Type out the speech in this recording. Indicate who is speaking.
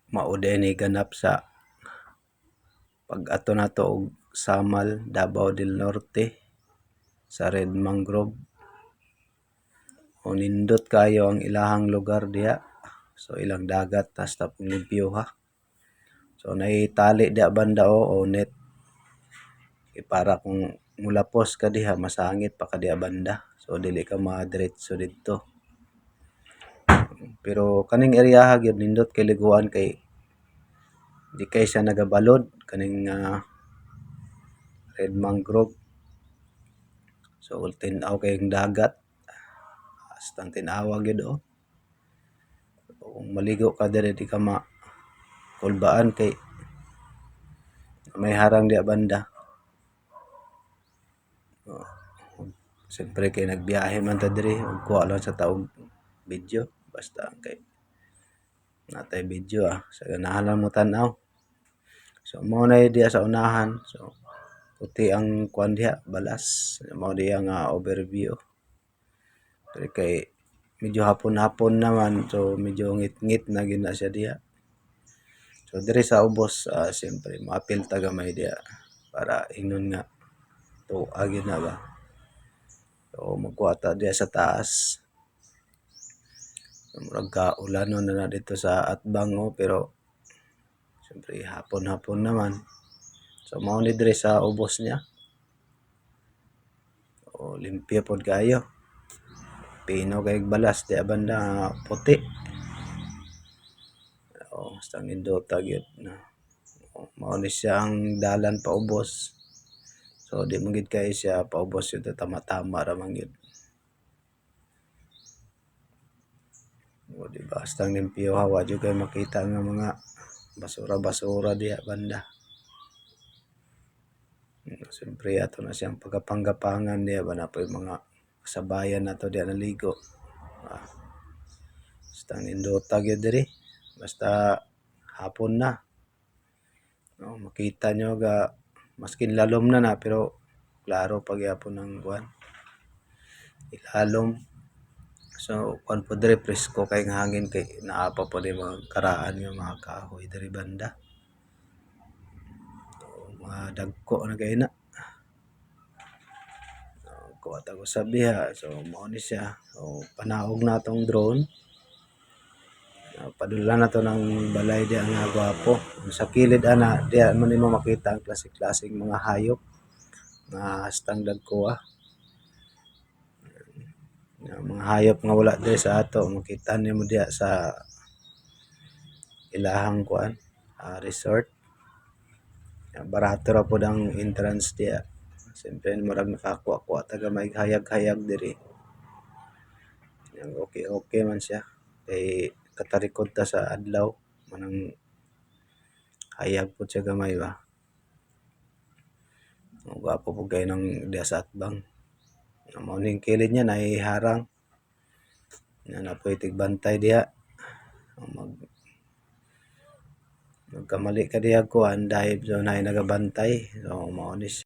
Speaker 1: mao ni ganap sa pag-ato nato og Samal, Davao del Norte sa Red Mangrove. O nindot kayo ang ilahang lugar diha. So ilang dagat hasta limpyo ha. So naitali diha banda o net. Para kung mulapos ka diha masangit pa ka diha banda. So dili ka madiretso didto. Pero kaning area gyud nindot kay liguan kay di kay siya nagabalod kaning Red Mangrove. So tin-aw kayong dagat. Hastang tin-awa gyud o. Kung maligo ka diri di ka makulbaan kay may harang diha banda. Siyempre kay nagbiyahe man ta diri ug kuha lang sa taog video basta kay natay video sa ganahan lang mo tan-aw. So mao na diha sa unahan. So puti ang kuan diha balas mao diha nga overview. Pero kay medyo hapon-hapon naman so medyo ngit-ngit na gyud na siya diha. So diri sa ubos siyempre maapil ta gamay diha para ingnon nga tuwa gyud na ba. So magkuha ta diha sa taas. Murag kaulanon na dito sa Atbang pero siyempre hapon-hapon naman. So mao ni diri sa ubos niya. O limpyo pod kayo. Pino kay balas diha banda puti. O basta nindota gyud na. Mao ni siya ang dalan pa ubos. So di man gid kay siya paubos yun tama-tama ra man gyud. O di ba basta limpyo ha wa jud kay makita nga mga basura-basura diha banda. Siyempre ato na siyang pagapanggapangan diha ba na po yung mga kasabayan nato diha naligo. Basta nindota gyud diri. Basta hapon na. No, makita nyo ga maskin lalom na pero klaro pa gyapon ang kuan. Ilalom. So kuan po diri presko kay nga hangin kay naa pa pod mga karaan nga mga kahoy diri banda. So, mga dagko na kay na. Kuha ta ko sabiha. So mao ni siya. So panaog na tong drone. Padula na to ng balay diya nga gwapo. Sa kilid ana diya man nimo makita ang klase-klaseng mga hayop nga hastang dagko mga hayop nga wala diri sa ato makita nimo diya sa ilahang kuan resort. Barato ra pod ang entrance diya. Siyempre murag nakakuha ta gamay hayag-hayag diri. Okay man siya. Kay katarikod ta sa adlaw manang hayag po siya gamay ba. Gwapo po kayo ng diya sa Atbang. Mao ning kilid niya naiharang. Na po tigbantay diha. Magkamali ka diha kuan dahil so nagabantay. So mao ni